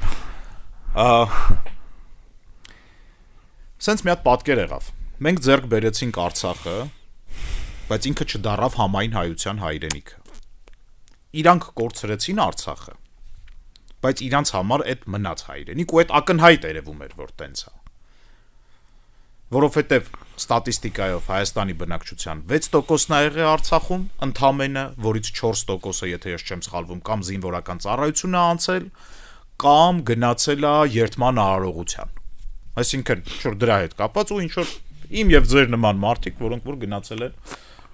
Սենց մի հատ պատկեր եղավ։ Մենք ձեռք բերեցինք Արցախը, բայց ինքը չդառավ համայն հայության հայրենիքը։ Իրանք կորցրեցին Արցախը, բայց իրանց համար այդ մնաց հայրենիք ու այդ ակնհայտ երևում էր, որ տենց է։ որովհետև ստատիստիկայով Հայաստանի բնակչության 6%-ն է եղել Արցախում, ընդամենը, որից 4%-ը, եթե ես չեմ սխալվում, կամ զինվորական ծառայություն է անցել, կամ գնացել է երթման արարողության։ Այսինքն, ինչ-որ դրա հետ կապված ու ինչ-որ իմ եւ ձեր նման մարդիկ, որոնք որ գնացել են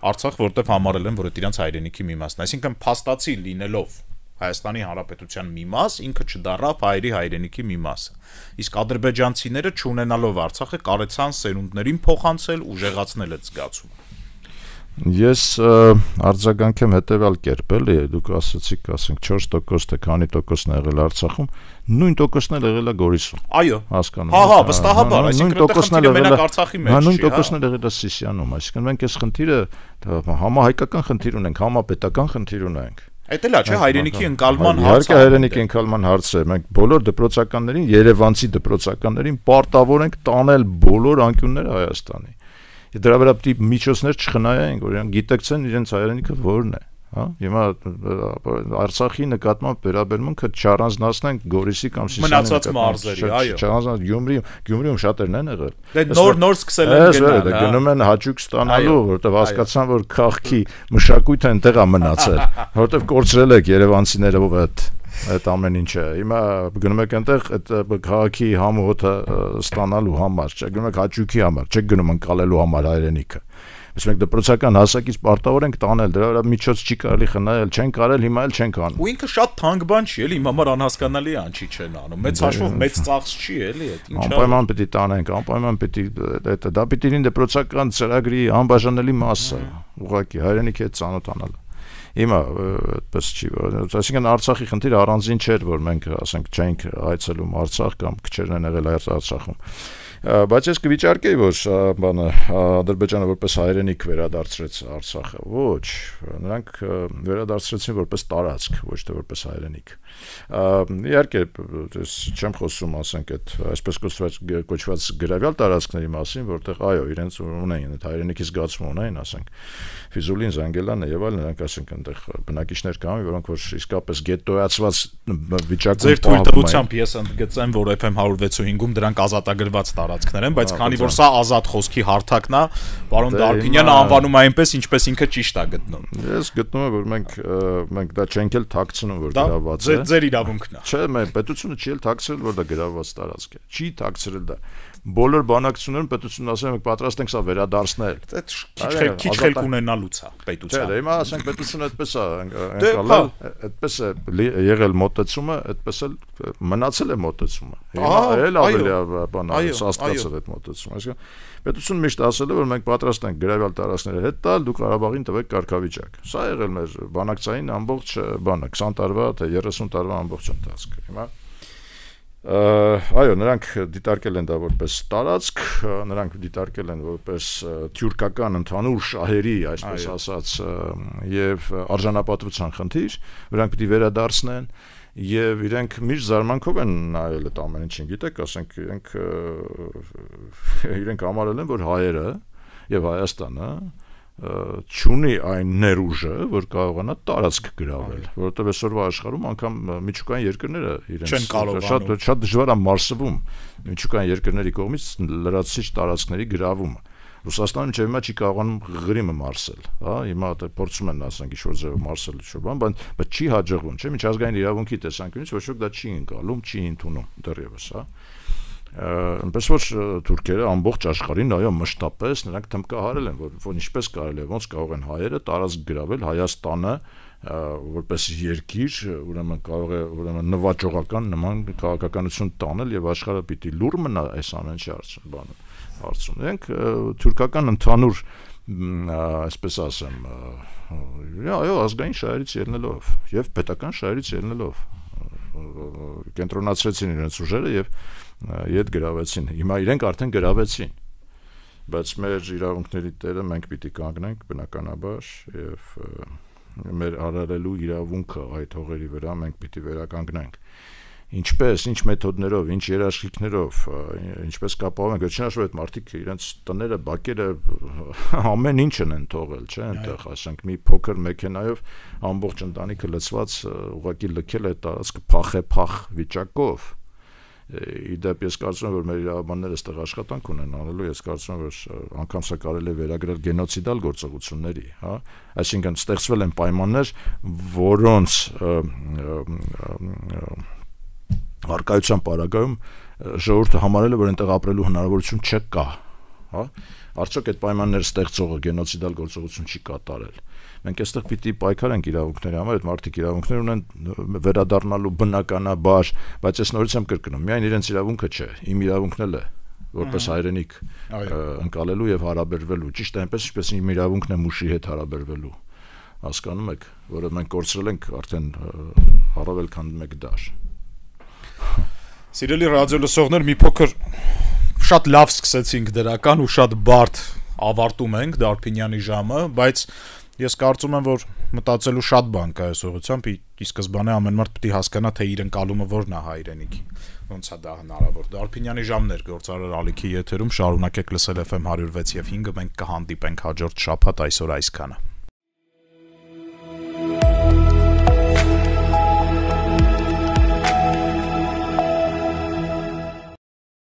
Արցախ, որտեղ համարել են, որ դա իրենց հայրենիքի մի մասն է։ Այսինքն, փաստացի լինելով Հայաստանի Հանրապետության մի մաս, ինքը չդառավ հայերի հայրենիքի մի մասը։ Իսկ ադրբեջանցիները չունենալով Արցախը կարեցան սերունդներին փոխանցել ու ուժեղացնել այդ զգացումը։ Ես արձագանք եմ հետևյալ կերպ, էլի, դուք ասացիք, ասենք 4% թե քանի տոկոսն է եղել Արցախում, նույն տոկոսն էլ եղել է Գորիսում։ Այո, հասկանում եք։ Հա, վստահաբար, այսինքն դա խնդիրը մենակ Արցախի մեջ չի, նույն տոկոսն էլ եղել է Սիսիանում, այսինքն մենք այս խնդիրը համահայկական խնդիր ունենք, համապետական խնդիր ունենք։ Այդ էլ է, չէ, հայրենիքի ընկալման հարցը։ Իհարկե հայրենիքի ընկալման հարցը, մենք բոլոր դպրոցականներին, երևանցի դպրոցականներին պարտավոր ենք տանել բոլոր անկյունները Հայաստանի։ Դրա վրա պետք է միջոցներ չխնայենք, որ իրենք գիտակցեն իրենց հայրենիքը որն է, հա։ Հիմա Արցախի նկատմամբ վերաբերմունքը չառանձնացնենք Գորիսի կամ Սիսիանի մնացած մարզերի, այո։ Չառանձնացնենք Գյումրիում շատերն են եղել։ Դե նոր սկսել են գնալ, հա։ Գնում են հաճույք ստանալու, որովհետև հասկացան, որ քաղաքի մշակույթը այնտեղ է մնացել, որովհետև կորցրել եք երևանցիները այդ ամեն ինչը։ Հիմա գնում եք այնտեղ այդ քաղաքի համոհոթը ստանալու համար, չէ, գնում եք հաճույքի համար, չէ, գնում ընկալելու համար հայրենիքը։ Բայց մենք դպրոցական հասակից պարտավոր ենք տանել, դրա վրա միջոց չի կարելի խնայել, չեն կարել, հիմա էլ չենք անում։ Ու ինքը շատ թանկ բան չի, էլի, իմ համար անհասկանալի է, ինչի չեն անում։ Մեծ հաշվով մեծ ծախս չի, էլի, այդ ինչա։ Անպայման պետք է տանենք, անպայման պետք է դա պիտի լինի դպրոցական ծրագրի անբաժանելի մասը, ուղղակի հայրենիքի հետ ծանոթանալը։ Հիմա այդպես չի, այսինքն Արցախի խնդիրը առանձին չէր, որ մենք ասենք չենք այցելում Արցախ կամ քչերն են եղել Արցախում։ Բայց ես կվիճարկեի, որ բանը Ադրբեջանը որպես հայրենիք վերադարձրեց Արցախը։ Ոչ, նրանք վերադարձրեցին որպես տարածք, ոչ թե որպես հայրենիք։ Իհարկե, ես չեմ խոսում, ասենք, այդ այսպես կոչված գրավյալ տարածքների մասին, որտեղ այո, իրենց ունեն այդ հայրենիքի զգացում ունեն, ասենք, Ֆիզուլին, Զանգելանը եւ այլն, նրանք ասենք այնտեղ բնակիչներ կան, որոնք որ իսկապես գետոյացված վիճակում ձեր թույլտվությամբ ես ընդգծեմ, որ FM 106.5-ում դրանք ազատագրված տարածքներ են, բայց քանի որ սա ազատ խոսքի հարթակն է, պարոն Դարբինյանը անվանում է այնպես, ինչպես ինքը ճիշտ է գտնում։ Ես գտնում եմ, որ մենք դա չենք էլ թաքցնում, որ գրաված է։ Ձեր իրավունքն է։ Չէ, մեր պետությունը չի էլ թաքցրել, որ դա գրաված տարածք է։ Չի թաքցրել դա։ Բոլոր բանակցություններում պետությունն ասում է մենք պատրաստ ենք սա վերադարձնել։ Քիչ խելք ունենալուց է պետության։ Չէ, հիմա ասենք պետությունը այդպես է ընկալել, այդպես է եղել մոտեցումը, այդպես էլ մնացել է մոտեցումը։ Հիմա էլ ավելի բան սաստկացել այդ մոտեցումը։ Այսինքն պետությունը միշտ ասել է, որ մենք պատրաստ ենք գրավյալ տարածքները հետ տալ, դուք Ղարաբաղին տվեք կարգավիճակ։ Սա եղել մեր բանակցային ամբողջ բանը 20 տարվա թե 30 տարվա ամբողջ ընթացքը։ Հիմա այո, նրանք դիտարկել են դա որպես տարածք, նրանք դիտարկել են որպես թյուրքական ընդհանուր շահերի, այսպես ասած, եւ արժանապատվության խնդիր, որոնք պիտի վերադարձնեն եւ իրենք միշտ զարմանքով են նայել այդ ամեն ինչին, գիտեք, ասենք, իրենք համարել են, որ հայերը եւ Հայաստանը չունի այն ներուժը, որ կարողանա տարածք գրավել, որովհետև այսօրվա աշխարհում անգամ միջուկային երկրները իրենց շատ դժվար է մարսվում միջուկային երկրների կողմից լրացուցիչ տարածքների գրավումը։ Ռուսաստանը մինչև հիմա չի կարողանում Ղրիմը մարսել, հա, հիմա փորձում են ասենք ինչ-որ ձևով մարսել ինչ-որ բան, բայց չի հաջողվում, չէ՞, միջազգային իրավունքի տեսանկյունից ոչ ոք դա չի ընկալում, չի ընդունում դեռևս, հա։ Այնպես որ թուրքերը ամբողջ աշխարհին այո մշտապես նրանք թմկահարել են որ ինչպես կարելի է ոնց կարող են հայերը տարածք գրավել Հայաստանը որպես երկիր ուրեմն կարող է ուրեմն նվաճողական նման քաղաքականություն տանել եւ աշխարհը պիտի լուր մնա այս ամեն ինչի հարցում նրանք թուրքական ընդհանուր այսպես ասեմ այո ազգային շահերից ելնելով եւ պետական շահերից ելնելով կենտրոնացրեցին իրենց ուժերը եւ իդ գրավեցին։ Հիմա իրենք արդեն գրավեցին։ Բայց մեր իրավունքների տերը մենք պիտի կանգնենք բնականաբար եւ մեր արարելու իրավունքը այդ հողերի վրա մենք պիտի վերականգնենք։ Ինչպես, ինչ մեթոդներով, ինչ երաշխիքներով, ինչպես կապահովենք, չնայած այդ մարդիկ իրենց տները, բակերը ամեն ինչն են թողել, չէ՞, այնտեղ, ասենք, մի փոքր մեքենայով ամբողջ ընտանիքը լցված ուղակի լքել է տարածքը փախ վիճակով։ Իդեպ ես կարծում եմ, որ մեր իրավաբանները այստեղ աշխատանք ունեն անելու, ես կարծում եմ, որ անգամ սա կարելի է վերագրել գենոցիդալ գործողությունների, հա, այսինքն ստեղծվել են պայմաններ, որոնց առկայության պարագայում ժողովուրդը համարել է, որ այնտեղ ապրելու հնարավորություն չկա, հա, արդյոք այդ պայմանները ստեղծողը գենոցիդալ գործողություն չի կատարել։ Մենք այստեղ պիտի պայքարենք իրավունքների համար, այդ մարդիկ իրավունքներ ունեն վերադառնալու բնականաբար, բայց ես նորից եմ կրկնում, միայն իրենց իրավունքը չէ, իմ իրավունքն էլ է, որպես հայրենիք ընկալելու եւ հարաբերվելու, ճիշտ այնպես, ինչպես իմ իրավունքն է մուշի հետ հարաբերվելու, հասկանում եք, որը մենք կորցրել ենք արդեն առավել քան 1 դար։ Սիրելի ռադիո լսողներ, մի փոքր շատ լավ սկսեցինք դրական ու շատ բարդ ավարտում ենք Դարփինյանի ժամը, բայց ես կարծում եմ, որ մտածելու շատ բան կա այս ուղղությամբ, ի սկզբանե ամեն մարդ պետք է հասկանա, թե իր ընկալումը որն է հայրենիքի, ոնց է դա հնարավոր։ Դարփինյանի ժամն էր գործարար ալիքի եթերում, շարունակեք լսել FM 106 եւ 5-ը, մենք կհանդիպենք հաջորդ շաբաթ այսօր այսքանը։